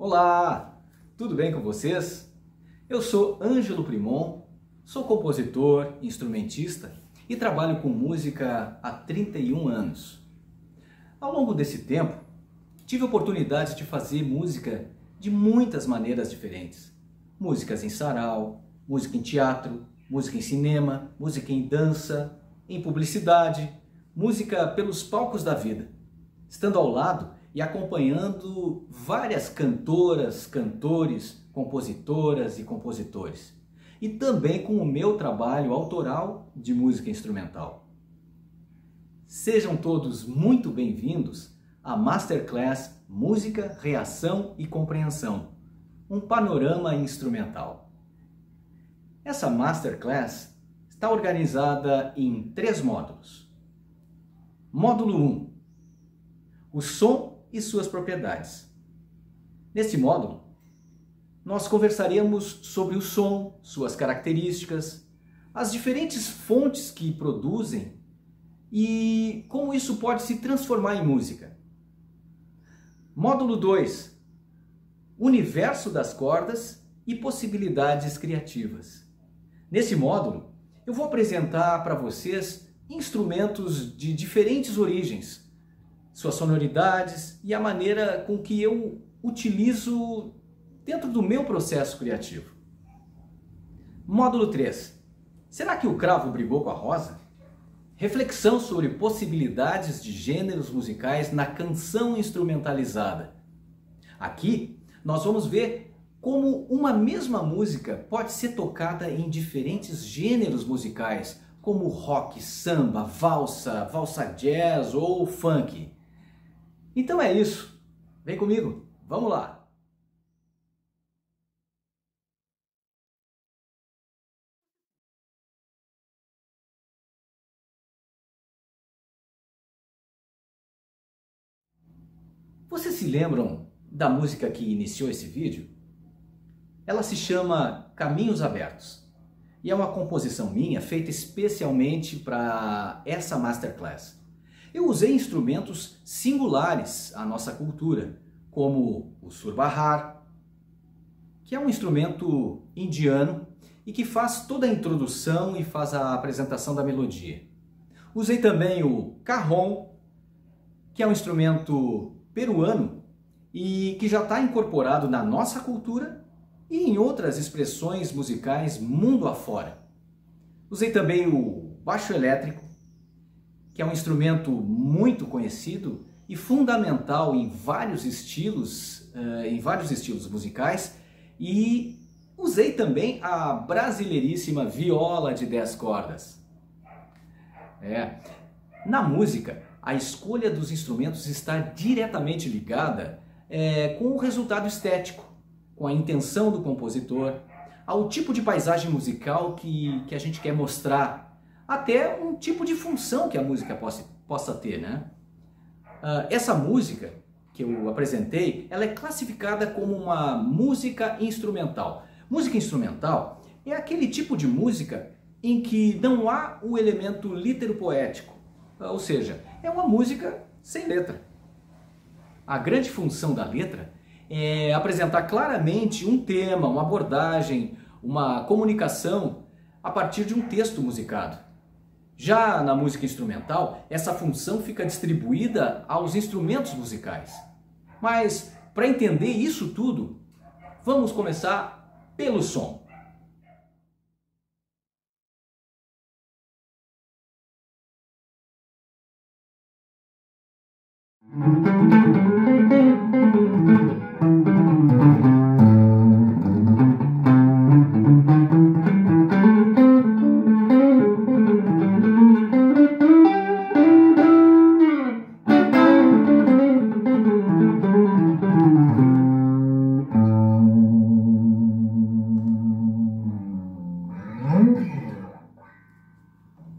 Olá, tudo bem com vocês? Eu sou Ângelo Primon, sou compositor, instrumentista e trabalho com música há 31 anos. Ao longo desse tempo, tive a oportunidade de fazer música de muitas maneiras diferentes. Músicas em sarau, música em teatro, música em cinema, música em dança, em publicidade, música pelos palcos da vida, estando ao lado e acompanhando várias cantoras, cantores, compositoras e compositores. E também com o meu trabalho autoral de música instrumental. Sejam todos muito bem-vindos à Masterclass Música, Reação e Compreensão, um panorama instrumental. Essa Masterclass está organizada em 3 módulos. Módulo 1. O som e suas propriedades. Neste módulo, nós conversaremos sobre o som, suas características, as diferentes fontes que produzem e como isso pode se transformar em música. Módulo 2. Universo das cordas e possibilidades criativas. Nesse módulo, eu vou apresentar para vocês instrumentos de diferentes origens, suas sonoridades e a maneira com que eu utilizo dentro do meu processo criativo. Módulo 3. Será que o cravo brigou com a rosa? Reflexão sobre possibilidades de gêneros musicais na canção instrumentalizada. Aqui nós vamos ver como uma mesma música pode ser tocada em diferentes gêneros musicais, como rock, samba, valsa, valsa jazz ou funk. Então é isso. Vem comigo, vamos lá! Vocês se lembram da música que iniciou esse vídeo? Ela se chama Caminhos Abertos e é uma composição minha feita especialmente para essa Masterclass. Eu usei instrumentos singulares à nossa cultura, como o surbahar, que é um instrumento indiano e que faz toda a introdução e faz a apresentação da melodia. Usei também o cajón, que é um instrumento peruano e que já está incorporado na nossa cultura e em outras expressões musicais mundo afora. Usei também o baixo elétrico, que é um instrumento muito conhecido e fundamental em vários estilos musicais, e usei também a brasileiríssima viola de 10 cordas. Na música, a escolha dos instrumentos está diretamente ligada com o resultado estético, com a intenção do compositor, ao tipo de paisagem musical que a gente quer mostrar, até um tipo de função que a música possa ter, né? Essa música que eu apresentei, ela é classificada como uma música instrumental. Música instrumental é aquele tipo de música em que não há o elemento litero-poético, ou seja, é uma música sem letra. A grande função da letra é apresentar claramente um tema, uma abordagem, uma comunicação a partir de um texto musicado. Já na música instrumental, essa função fica distribuída aos instrumentos musicais. Mas, para entender isso tudo, vamos começar pelo som.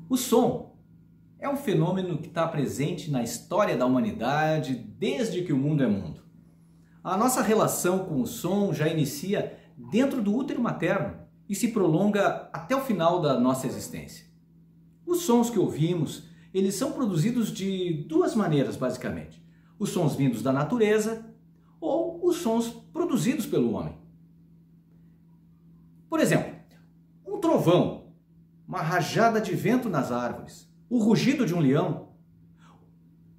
O som é um fenômeno que está presente na história da humanidade desde que o mundo é mundo. A nossa relação com o som já inicia dentro do útero materno e se prolonga até o final da nossa existência. Os sons que ouvimos, eles são produzidos de 2 maneiras, basicamente. Os sons vindos da natureza ou os sons produzidos pelo homem. Por exemplo, um trovão, uma rajada de vento nas árvores, o rugido de um leão,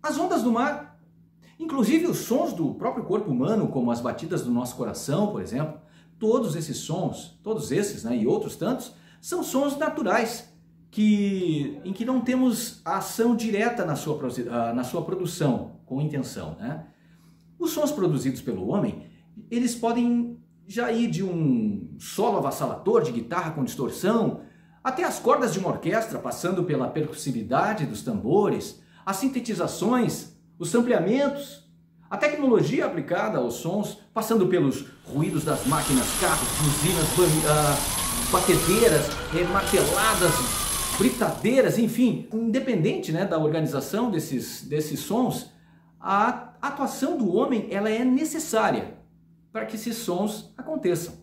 as ondas do mar, inclusive os sons do próprio corpo humano, como as batidas do nosso coração, por exemplo. Todos esses sons, e outros tantos, são sons naturais, em que não temos a ação direta na sua produção, com intenção, né? Os sons produzidos pelo homem, eles podem já ir de um solo avassalador de guitarra com distorção, até as cordas de uma orquestra, passando pela percussividade dos tambores, as sintetizações, os sampleamentos, a tecnologia aplicada aos sons, passando pelos ruídos das máquinas, carros, buzinas, batedeiras, marteladas, britadeiras, enfim. Independente, né, da organização desses sons, a atuação do homem ela é necessária para que esses sons aconteçam.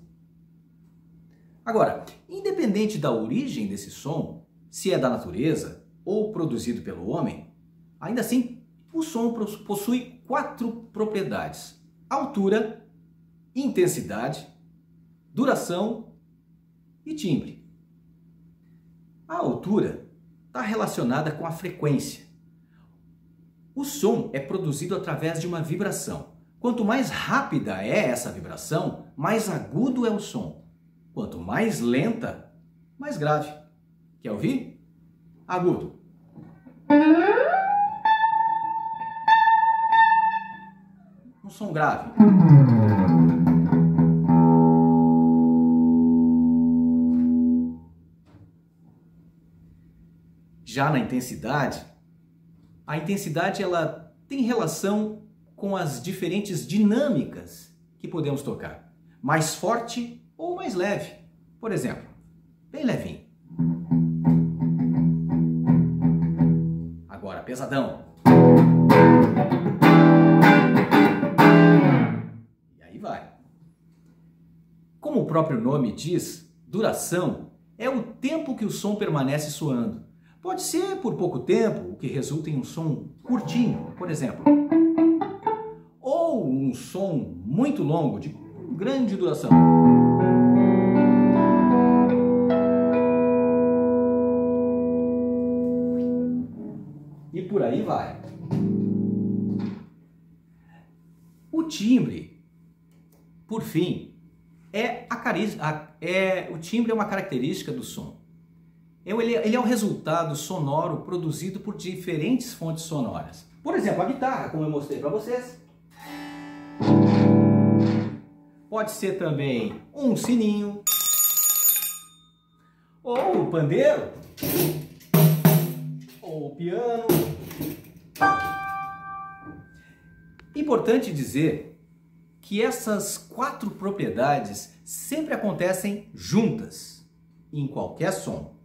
Agora, independente da origem desse som, se é da natureza ou produzido pelo homem, ainda assim, o som possui 4 propriedades: altura, intensidade, duração e timbre. A altura está relacionada com a frequência. O som é produzido através de uma vibração. Quanto mais rápida é essa vibração, mais agudo é o som. Quanto mais lenta, mais grave. Quer ouvir? Agudo. Um som grave. Já na intensidade, a intensidade ela tem relação com as diferentes dinâmicas que podemos tocar. Mais forte ou mais leve. Por exemplo, bem levinho. Agora, pesadão. E aí vai. Como o próprio nome diz, duração é o tempo que o som permanece soando. Pode ser por pouco tempo, o que resulta em um som curtinho, por exemplo. Ou um som muito longo, de grande duração. E por aí vai. O timbre, por fim, o timbre é uma característica do som. Ele é o resultado sonoro produzido por diferentes fontes sonoras. Por exemplo, a guitarra, como eu mostrei para vocês. Pode ser também um sininho, ou o pandeiro, ou o piano. Importante dizer que essas 4 propriedades sempre acontecem juntas, em qualquer som.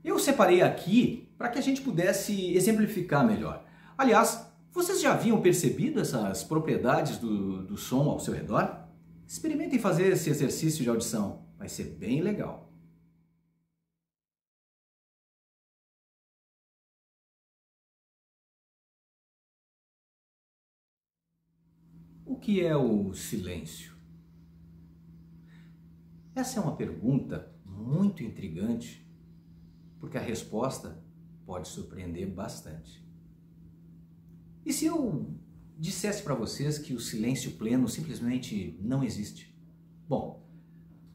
Eu separei aqui para que a gente pudesse exemplificar melhor. Aliás, vocês já haviam percebido essas propriedades do som ao seu redor? Experimentem fazer esse exercício de audição, vai ser bem legal. O que é o silêncio? Essa é uma pergunta muito intrigante, porque a resposta pode surpreender bastante. E se eu dissesse para vocês que o silêncio pleno simplesmente não existe? Bom,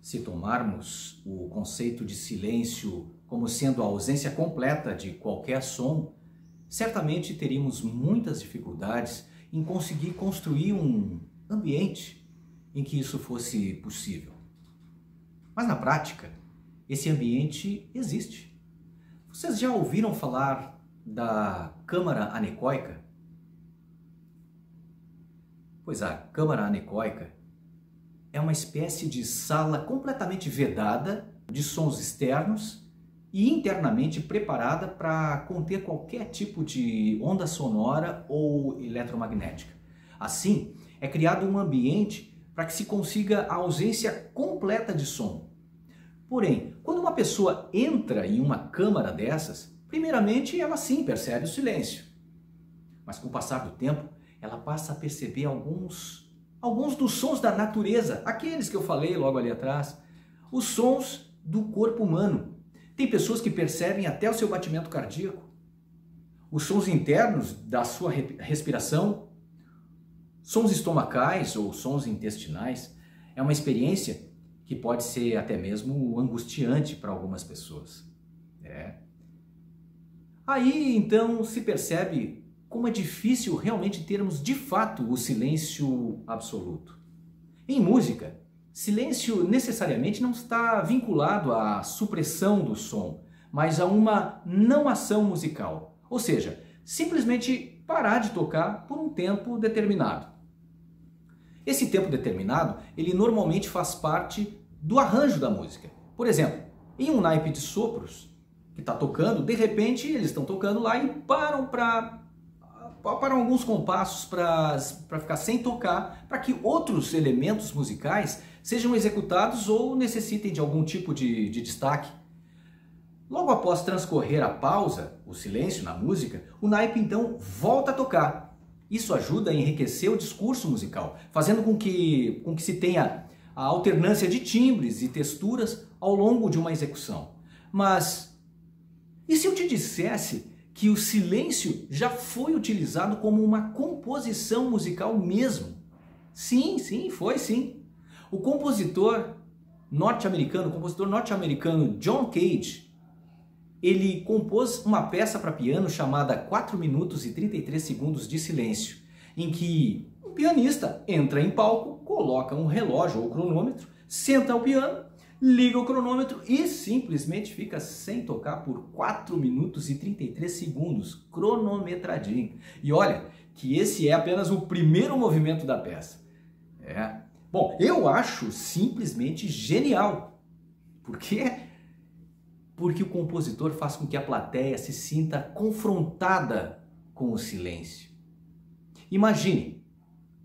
se tomarmos o conceito de silêncio como sendo a ausência completa de qualquer som, certamente teríamos muitas dificuldades em conseguir construir um ambiente em que isso fosse possível. Mas na prática, esse ambiente existe. Vocês já ouviram falar da câmara anecoica? Pois a câmara anecoica é uma espécie de sala completamente vedada de sons externos e internamente preparada para conter qualquer tipo de onda sonora ou eletromagnética. Assim, é criado um ambiente para que se consiga a ausência completa de som. Porém, quando uma pessoa entra em uma câmara dessas, primeiramente ela sim percebe o silêncio. Mas com o passar do tempo, ela passa a perceber alguns alguns dos sons da natureza, aqueles que eu falei logo ali atrás, os sons do corpo humano. Tem pessoas que percebem até o seu batimento cardíaco, os sons internos da sua respiração, sons estomacais ou sons intestinais. É uma experiência que pode ser até mesmo angustiante para algumas pessoas. Aí então se percebe como é difícil realmente termos de fato o silêncio absoluto. Em música, silêncio necessariamente não está vinculado à supressão do som, mas a uma não ação musical. Ou seja, simplesmente parar de tocar por um tempo determinado. Esse tempo determinado, ele normalmente faz parte do arranjo da música. Por exemplo, em um naipe de sopros que está tocando, de repente eles estão tocando lá e param para alguns compassos para ficar sem tocar, para que outros elementos musicais sejam executados ou necessitem de algum tipo de destaque. Logo após transcorrer a pausa, o silêncio na música, o naipe então volta a tocar. Isso ajuda a enriquecer o discurso musical, fazendo com que se tenha a alternância de timbres e texturas ao longo de uma execução. Mas e se eu te dissesse que o silêncio já foi utilizado como uma composição musical mesmo? Sim, foi sim. O compositor norte-americano John Cage, ele compôs uma peça para piano chamada 4 minutos e 33 segundos de silêncio, em que o pianista entra em palco, coloca um relógio ou cronômetro, senta ao piano, liga o cronômetro e simplesmente fica sem tocar por 4 minutos e 33 segundos, cronometradinho. E olha que esse é apenas o primeiro movimento da peça. Bom, eu acho simplesmente genial. Por quê? Porque o compositor faz com que a plateia se sinta confrontada com o silêncio. Imagine,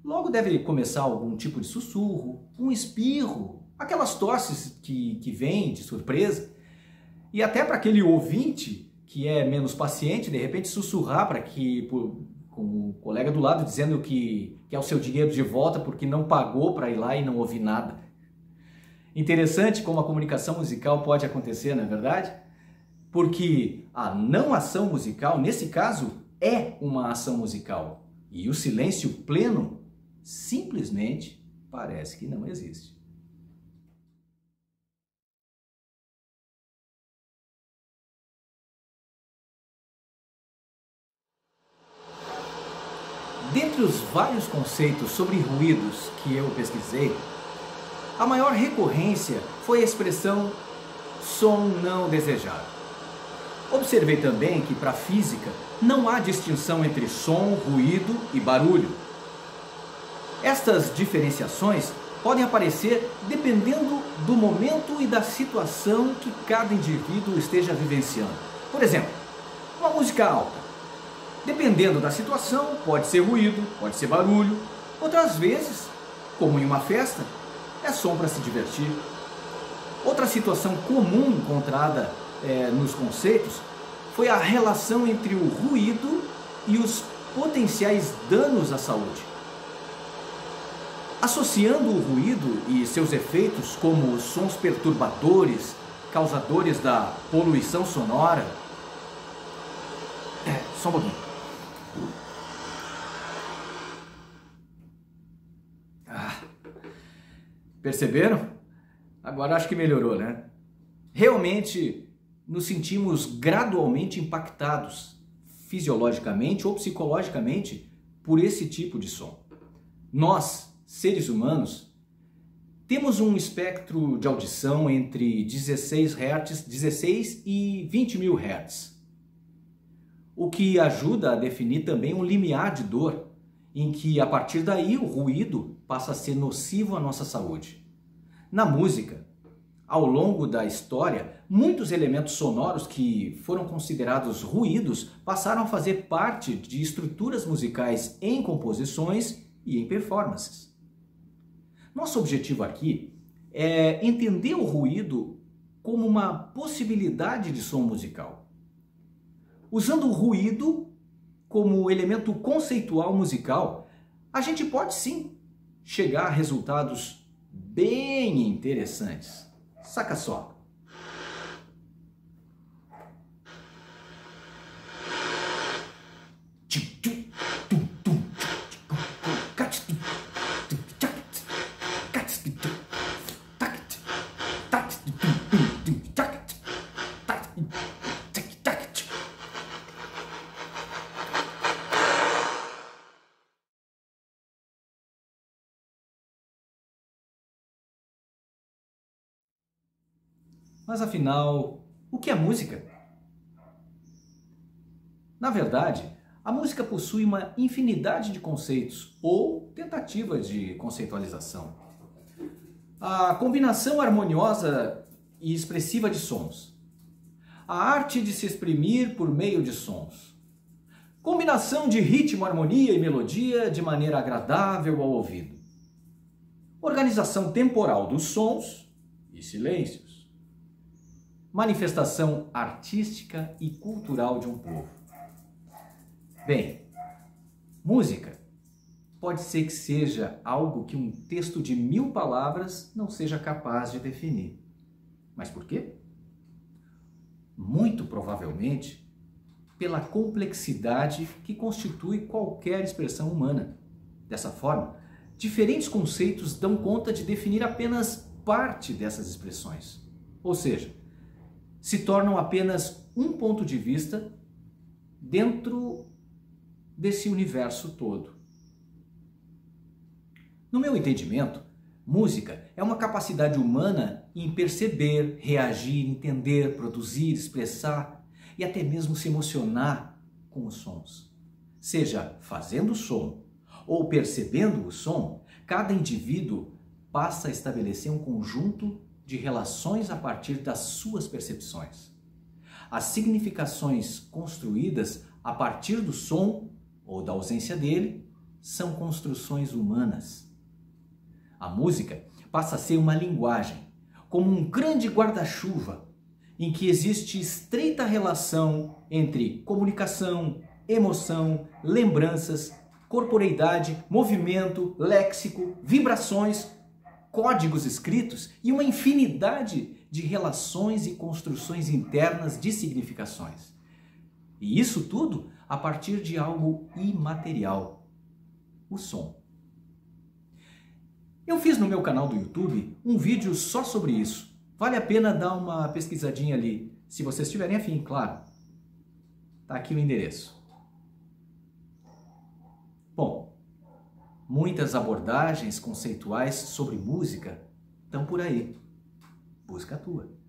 logo deve começar algum tipo de sussurro, um espirro, aquelas tosses que vêm de surpresa, e até para aquele ouvinte que é menos paciente, de repente sussurrar com o colega do lado dizendo que quer o seu dinheiro de volta porque não pagou para ir lá e não ouvir nada. Interessante como a comunicação musical pode acontecer, não é verdade? Porque a não ação musical, nesse caso, é uma ação musical. E o silêncio pleno simplesmente parece que não existe. Dentre os vários conceitos sobre ruídos que eu pesquisei, a maior recorrência foi a expressão som não desejado. Observei também que para a física não há distinção entre som, ruído e barulho. Estas diferenciações podem aparecer dependendo do momento e da situação que cada indivíduo esteja vivenciando. Por exemplo, uma música alta. Dependendo da situação, pode ser ruído, pode ser barulho. Outras vezes, como em uma festa, é som para se divertir. Outra situação comum encontrada nos conceitos foi a relação entre o ruído e os potenciais danos à saúde. Associando o ruído e seus efeitos como sons perturbadores, causadores da poluição sonora. Só um pouquinho. Perceberam? Agora acho que melhorou, né? Realmente nos sentimos gradualmente impactados, fisiologicamente ou psicologicamente, por esse tipo de som. Nós, seres humanos, temos um espectro de audição entre 16 e 20 mil Hz, o que ajuda a definir também um limiar de dor, em que a partir daí o ruído passa a ser nocivo à nossa saúde. Na música, ao longo da história, muitos elementos sonoros que foram considerados ruídos passaram a fazer parte de estruturas musicais em composições e em performances. Nosso objetivo aqui é entender o ruído como uma possibilidade de som musical. Usando o ruído como elemento conceitual musical, a gente pode sim chegar a resultados bem interessantes. Saca só! Mas afinal, o que é música? Na verdade, a música possui uma infinidade de conceitos ou tentativas de conceitualização. A combinação harmoniosa e expressiva de sons. A arte de se exprimir por meio de sons. Combinação de ritmo, harmonia e melodia de maneira agradável ao ouvido. Organização temporal dos sons e silêncios. Manifestação artística e cultural de um povo. Bem, música pode ser que seja algo que um texto de 1000 palavras não seja capaz de definir. Mas por quê? Muito provavelmente pela complexidade que constitui qualquer expressão humana. Dessa forma, diferentes conceitos dão conta de definir apenas parte dessas expressões. Ou seja, se tornam apenas um ponto de vista dentro desse universo todo. No meu entendimento, música é uma capacidade humana em perceber, reagir, entender, produzir, expressar e até mesmo se emocionar com os sons. Seja fazendo o som ou percebendo o som, cada indivíduo passa a estabelecer um conjunto de relações a partir das suas percepções. As significações construídas a partir do som ou da ausência dele são construções humanas. A música passa a ser uma linguagem, como um grande guarda-chuva, em que existe estreita relação entre comunicação, emoção, lembranças, corporeidade, movimento, léxico, vibrações, códigos escritos e uma infinidade de relações e construções internas de significações. E isso tudo a partir de algo imaterial, o som. Eu fiz no meu canal do YouTube um vídeo só sobre isso. Vale a pena dar uma pesquisadinha ali, se vocês tiverem afim, claro. Tá aqui o endereço. Bom, muitas abordagens conceituais sobre música estão por aí. Busca a tua.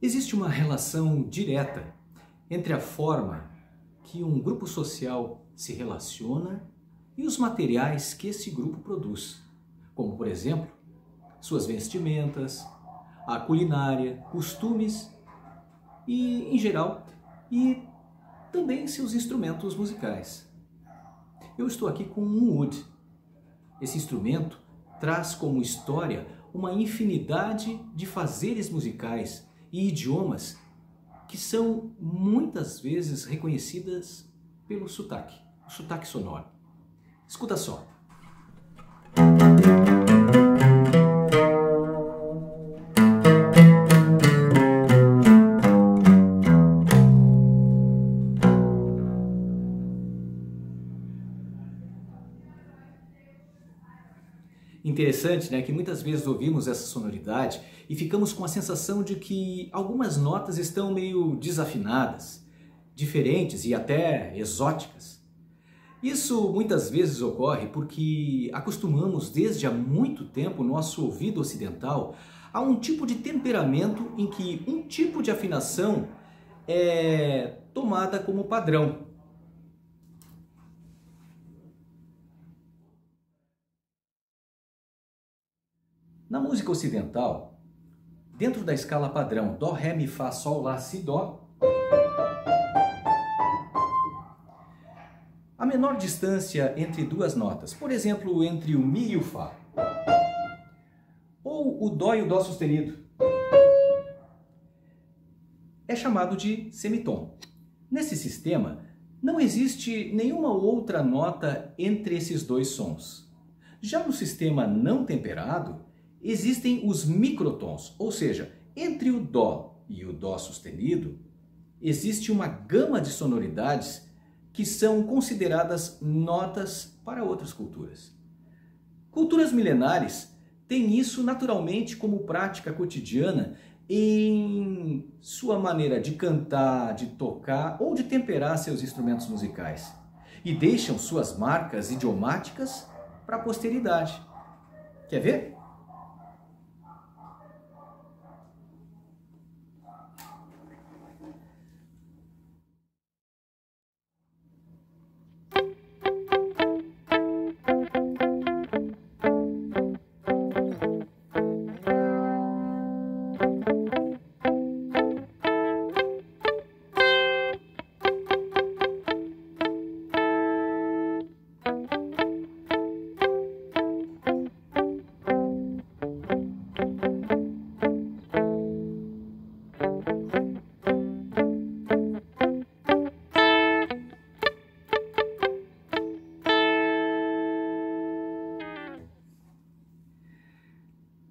Existe uma relação direta entre a forma que um grupo social se relaciona e os materiais que esse grupo produz, como, por exemplo, suas vestimentas, a culinária, costumes e, em geral, e também seus instrumentos musicais. Eu estou aqui com um oud. Esse instrumento traz como história uma infinidade de fazeres musicais e idiomas que são muitas vezes reconhecidas pelo sotaque, o sotaque sonoro. Escuta só. Interessante, né, que muitas vezes ouvimos essa sonoridade e ficamos com a sensação de que algumas notas estão meio desafinadas, diferentes e até exóticas. Isso muitas vezes ocorre porque acostumamos desde há muito tempo o nosso ouvido ocidental a um tipo de temperamento em que um tipo de afinação é tomada como padrão. Na música ocidental, dentro da escala padrão Dó, Ré, Mi, Fá, Sol, Lá, Si, Dó, a menor distância entre duas notas, por exemplo, entre o Mi e o Fá, ou o Dó e o Dó sustenido, é chamado de semitom. Nesse sistema, não existe nenhuma outra nota entre esses dois sons. Já no sistema não temperado, existem os microtons, ou seja, entre o Dó e o Dó sustenido, existe uma gama de sonoridades que são consideradas notas para outras culturas. Culturas milenares têm isso naturalmente como prática cotidiana em sua maneira de cantar, de tocar ou de temperar seus instrumentos musicais e deixam suas marcas idiomáticas para a posteridade. Quer ver?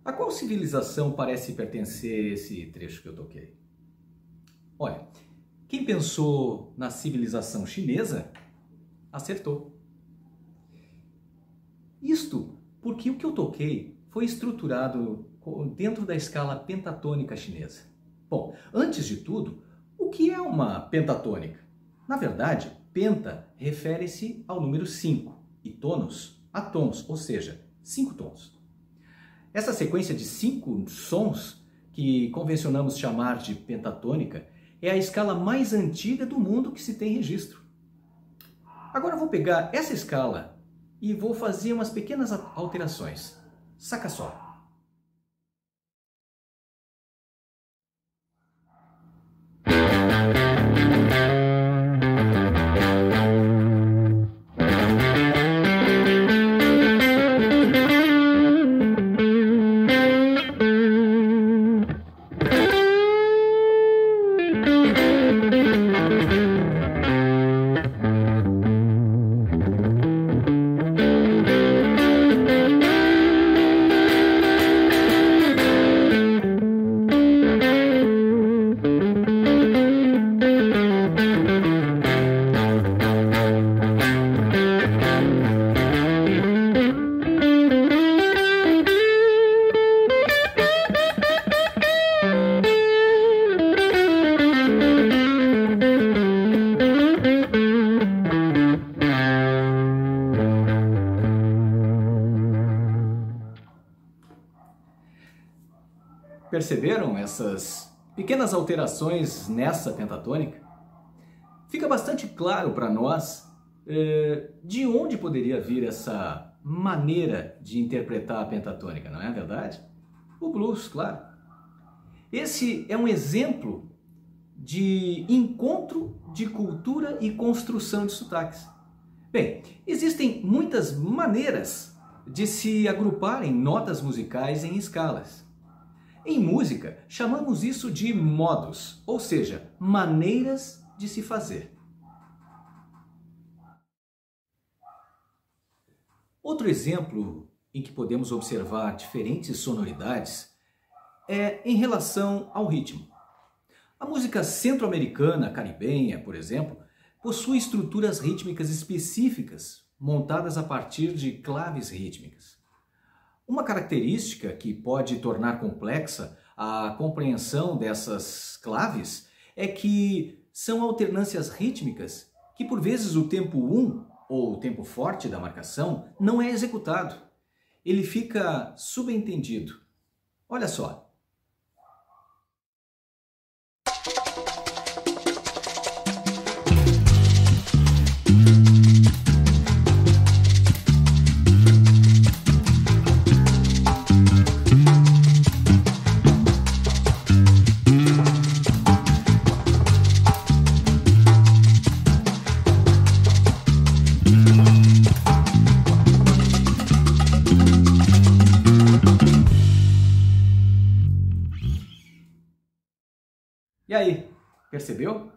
A qual civilização parece pertencer esse trecho que eu toquei? Olha, quem pensou na civilização chinesa, acertou. Isto porque o que eu toquei foi estruturado dentro da escala pentatônica chinesa. Bom, antes de tudo, o que é uma pentatônica? Na verdade, penta refere-se ao número 5 e tonos a tons, ou seja, 5 tons. Essa sequência de 5 sons, que convencionamos chamar de pentatônica, é a escala mais antiga do mundo que se tem registro. Agora eu vou pegar essa escala e vou fazer umas pequenas alterações. Saca só. Perceberam essas pequenas alterações nessa pentatônica? Fica bastante claro para nós de onde poderia vir essa maneira de interpretar a pentatônica, não é verdade? O blues, claro. Esse é um exemplo de encontro de cultura e construção de sotaques. Bem, existem muitas maneiras de se agruparem notas musicais em escalas. Em música, chamamos isso de modos, ou seja, maneiras de se fazer. Outro exemplo em que podemos observar diferentes sonoridades é em relação ao ritmo. A música centro-americana, caribenha, por exemplo, possui estruturas rítmicas específicas montadas a partir de claves rítmicas. Uma característica que pode tornar complexa a compreensão dessas claves é que são alternâncias rítmicas que, por vezes, o tempo 1, ou o tempo forte da marcação, não é executado. Ele fica subentendido. Olha só. E aí, percebeu?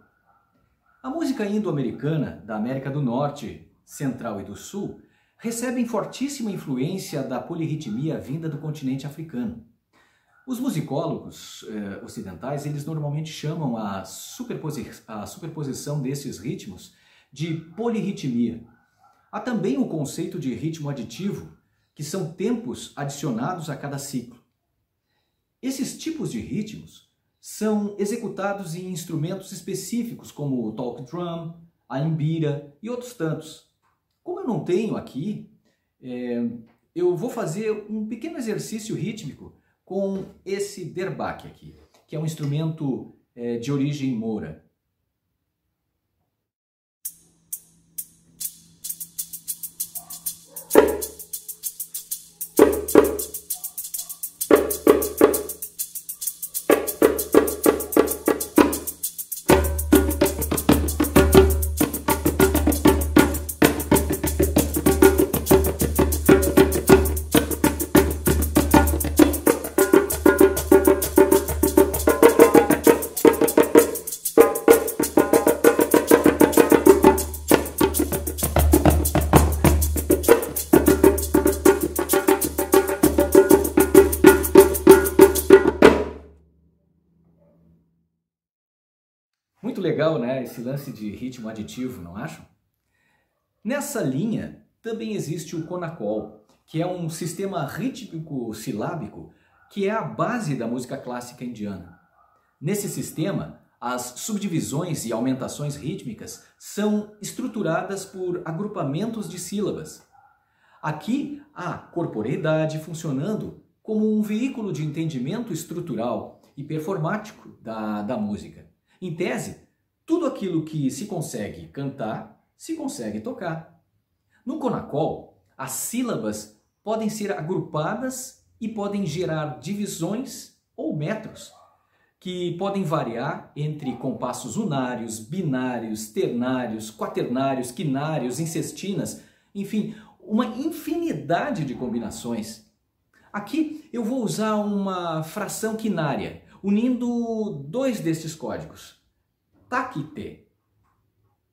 A música indo-americana da América do Norte, Central e do Sul recebem fortíssima influência da polirritmia vinda do continente africano. Os musicólogos ocidentais, eles normalmente chamam a superposição desses ritmos de polirritmia. Há também o conceito de ritmo aditivo, que são tempos adicionados a cada ciclo. Esses tipos de ritmos são executados em instrumentos específicos, como o talk drum, a mbira e outros tantos. Como eu não tenho aqui, eu vou fazer um pequeno exercício rítmico com esse derbak aqui, que é um instrumento de origem moura. Muito legal, né? Esse lance de ritmo aditivo, não acham? Nessa linha também existe o Konakol, que é um sistema rítmico silábico que é a base da música clássica indiana. Nesse sistema, as subdivisões e aumentações rítmicas são estruturadas por agrupamentos de sílabas. Aqui há corporeidade funcionando como um veículo de entendimento estrutural e performático da música. Em tese, tudo aquilo que se consegue cantar, se consegue tocar. No Konakol, as sílabas podem ser agrupadas e podem gerar divisões ou metros, que podem variar entre compassos unários, binários, ternários, quaternários, quinários, incestinas, enfim, uma infinidade de combinações. Aqui eu vou usar uma fração quinária, unindo dois destes códigos. Takite,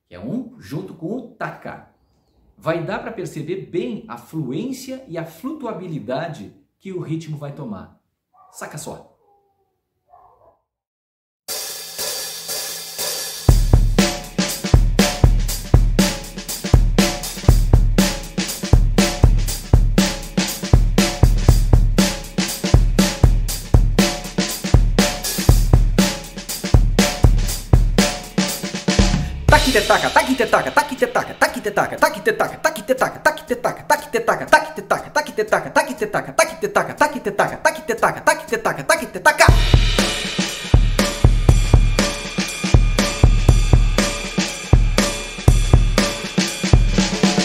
que é um junto com o taka. Vai dar para perceber bem a fluência e a flutuabilidade que o ritmo vai tomar. Saca só. Taquitetaca, taquitetaca, taquitetaca, taquitetaca, taquitetaca, taquitetaca, taquitetaca, taquitetaca, taquitetaca, taquitetaca, taquitetaca, taquitetaca, taquitetaca, taquitetaca, taquitetaca, taquitetaca.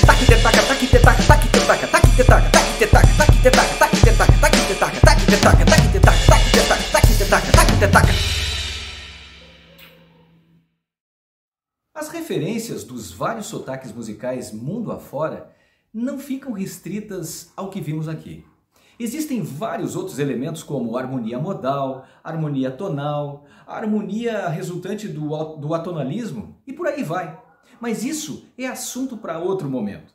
Taquitetaca, taquitetaca, taquitetaca, taquitetaca, taquitetaca, taquitetaca, taquitetaca, taquitetaca, taquitetaca, taquitetaca, taquitetaca, taquitetaca, taquitetaca. As referências dos vários sotaques musicais mundo afora não ficam restritas ao que vimos aqui. Existem vários outros elementos como harmonia modal, harmonia tonal, harmonia resultante do atonalismo e por aí vai. Mas isso é assunto para outro momento.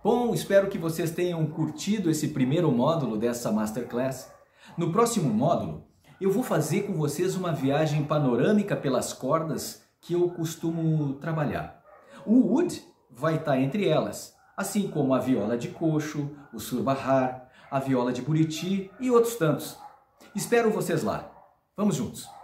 Bom, espero que vocês tenham curtido esse primeiro módulo dessa Masterclass. No próximo módulo, eu vou fazer com vocês uma viagem panorâmica pelas cordas que eu costumo trabalhar. O oud vai estar entre elas, assim como a viola de coxo, o surbahar, a viola de buriti e outros tantos. Espero vocês lá. Vamos juntos!